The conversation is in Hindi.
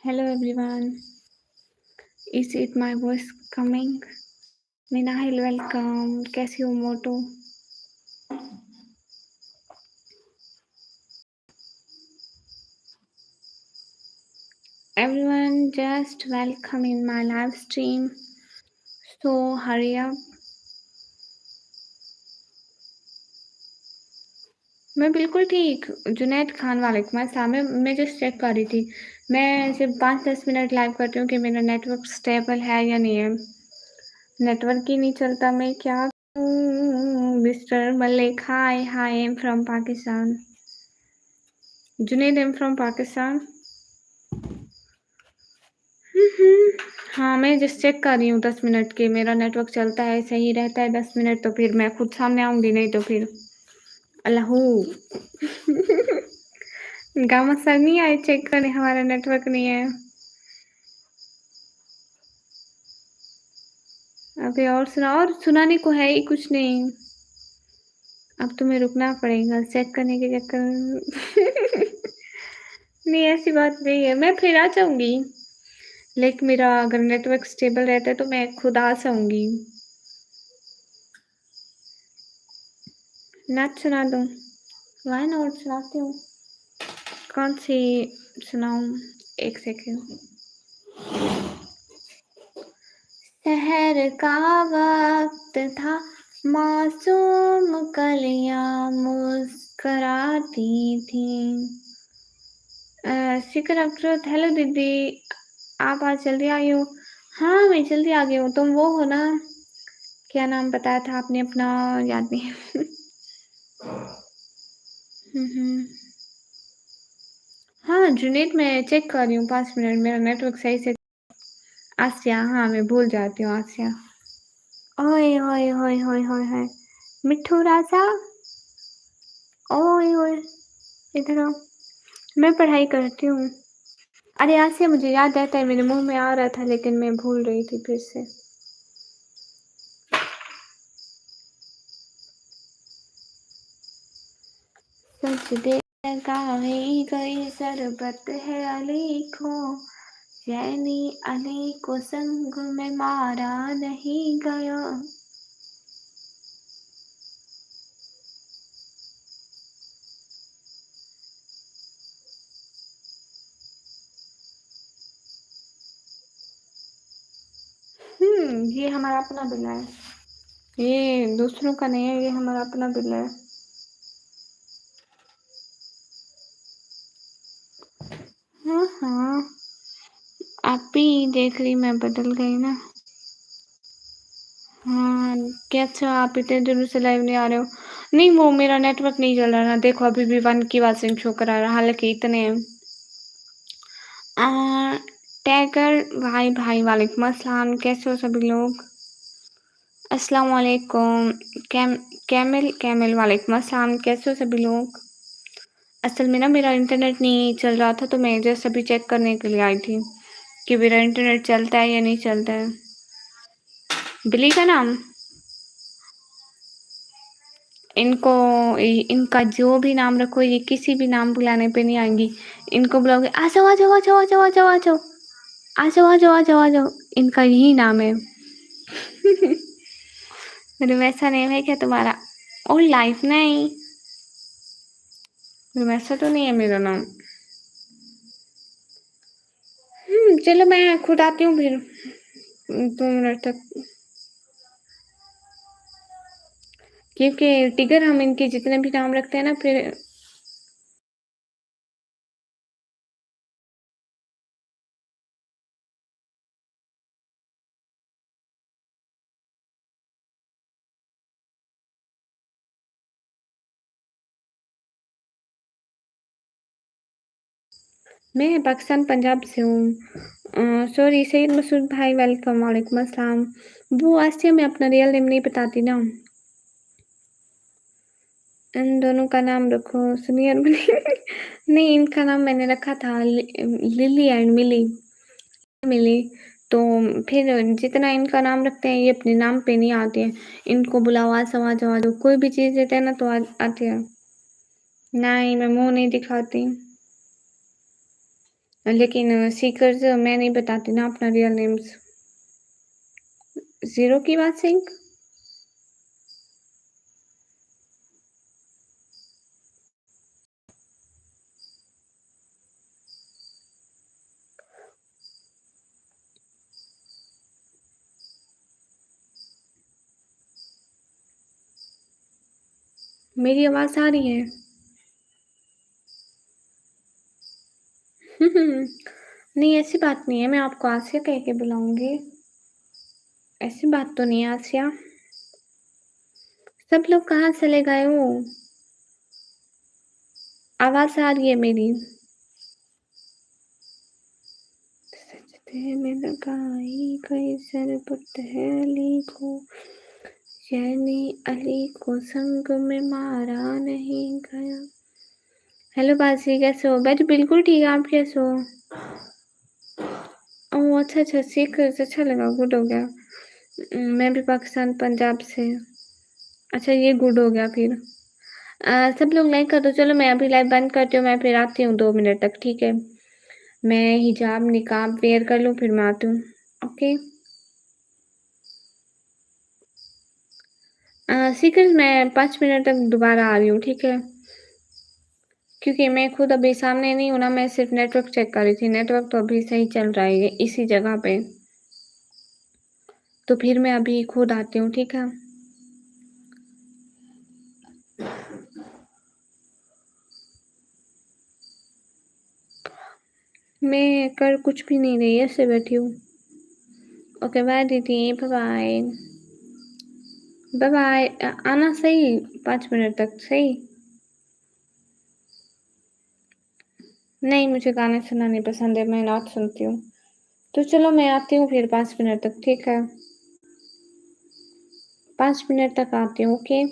Hello everyone. Is it my voice coming? Minahil, welcome. कैसी हो मोटो? Everyone, just welcome in my live stream. So hurry up. मैं बिल्कुल ठीक। जुनैद खान वालेकुम अस्सलाम। मैं जस्ट चेक कर रही थी। मैं सिर्फ 5-10 मिनट लाइव करती हूँ कि मेरा नेटवर्क स्टेबल है या नहीं है। नेटवर्क ही नहीं चलता, मैं क्या करूँ? Mister Malik, hi hi, I am from Pakistan. Junaid, I am from Pakistan. हाँ, मैं जस्ट चेक कर रही हूँ 10 मिनट के मेरा नेटवर्क चलता है, सही रहता है 10 मिनट तो फिर मैं खुद सामने आऊँगी, नहीं तो फिर अल्लाहू गामा सर नहीं आए चेक करने, हमारा नेटवर्क नहीं है। अभी और सुना, और सुनाने को है ही कुछ नहीं। अब तुम्हें रुकना पड़ेगा चेक करने के चक्कर नहीं, ऐसी बात नहीं है, मैं फिर आ जाऊँगी। लेकिन मेरा अगर नेटवर्क स्टेबल रहता है तो मैं खुद आ जाऊँगी। नाच सुना दूँ? व्हाई नॉट, सुनाती हूँ। कौन सी सुनाऊँ? एक सेकंड। शहर का वक्त था, मासूम कलियां मुस्कराती थी। शिखर अफरोज, हेलो दीदी, आप आज जल्दी आई हो? हाँ, मैं जल्दी आ गई हूँ। तुम वो हो ना, क्या नाम बताया था आपने अपना? याद नहीं हम्म। हाँ जुनेद, मैं चेक कर रही हूँ 5 मिनट मेरा नेटवर्क सही से। आसिया, हाँ मैं भूल जाती हूँ आसिया। ओए ओए ओए ओए ओए ओए, मिठू राजा, ओए ओए, इधर आओ। मैं पढ़ाई करती हूँ। अरे आसिया, मुझे याद रहता है, मेरे मुंह में आ रहा था लेकिन मैं भूल रही थी फिर से। सच दे गाही गई शरबत है अली को, जैनी अली को संग में मारा नहीं गया। ये हमारा अपना बिल है, ये दूसरों का नहीं है, ये हमारा अपना बिल है। हाँ हाँ, आप ही देख रही मैं बदल गई ना। हाँ, कैसा आप इतने दिनों से लाइव नहीं आ रहे हो? नहीं, वो मेरा नेटवर्क नहीं चल रहा ना, देखो अभी भी 1 की वाचिंग शो करा रहा, हालांकि इतने टैगर भाई भाई वालेकुम अस्सलाम, कैसे हो सभी लोग? अस्सलाम वालेकुम। कैमिल कैमिल वालेकुम अस्सलाम, कैसे हो सभी लोग? असल में ना मेरा इंटरनेट नहीं चल रहा था, तो मैं जस्ट अभी चेक करने के लिए आई थी कि मेरा इंटरनेट चलता है या नहीं चलता है। बिली का नाम, इनको इनका जो भी नाम रखो, ये किसी भी नाम बुलाने पे नहीं आएंगी। इनको बुलाओगे आ जाओ आ जाओ आ जाओ आ जाओ आ जाओ आ जाओ आ जाओ आ जाओ आ जाओ आ जाओ, इनका यही नाम है। वैसा नेम है क्या तुम्हारा? और लाइफ नहीं, वैसा तो नहीं है मेरा नाम। चलो मैं खुद आती हूँ फिर 2 मिनट तक, क्योंकि टिगर हम इनके जितने भी नाम रखते हैं ना फिर। मैं पाकिस्तान पंजाब से हूँ। सॉरी सईद मसूद भाई, वेलकम, वालेकुम अस्सलाम। वो आज से मैं अपना रियल नेम नहीं बताती ना, इन दोनों का नाम रखो सुनिए और नहीं, इनका नाम मैंने रखा था लिली एंड मिली, मिली। तो फिर जितना इनका नाम रखते हैं ये अपने नाम पे नहीं आते हैं, इनको बुलाओ आ जाओ आ जाओ आ जाओ, कोई भी चीज़ देते हैं ना तो आते हैं। नहीं, मैं मुंह नहीं दिखाती। लेकिन सीकर्स मैं नहीं बताती ना अपना रियल नेम्स। ज़ीरो की बात सिंक? मेरी आवाज़ आ रही है? नहीं ऐसी बात नहीं है, मैं आपको आसिया कह के बुलाऊँगी। ऐसी बात तो नहीं है आसिया। सब लोग कहाँ चले गए हो? आवाज़ आ रही है मेरी। सजदे में लगाई कई सरबत है अली को, यानी अली को संग में मारा नहीं गया। हेलो बाजी कैसे हो? मैं तो बिल्कुल ठीक, आप कैसे हो? ओह अच्छा सीख अच्छा लगा, गुड हो गया। मैं भी पाकिस्तान पंजाब से। अच्छा ये गुड हो गया फिर। सब लोग लाइक कर दो। चलो मैं अभी लाइव बंद करती हूँ, मैं फिर आती हूँ 2 मिनट तक, ठीक है? मैं हिजाब निकाब वेयर कर लूँ फिर मैं आती हूँ। ओके सीकर्स मैं 5 मिनट तक दोबारा आ रही हूँ, ठीक है? क्योंकि मैं खुद अभी सामने नहीं हूँ ना, मैं सिर्फ नेटवर्क चेक कर रही थी। नेटवर्क तो अभी सही चल रहा है इसी जगह पे। तो फिर मैं अभी खुद आती हूँ, ठीक है? मैं कर कुछ भी नहीं रही, ऐसे बैठी हूँ। ओके बाय दीदी, बाय बाय। Bye bye. आना सही 5 मिनट तक, सही? नहीं मुझे गाने सुनना नहीं पसंद है, मैं नाच सुनती हूँ। तो चलो मैं आती हूँ फिर 5 मिनट तक, ठीक है? 5 मिनट तक आती हूँ, ओके?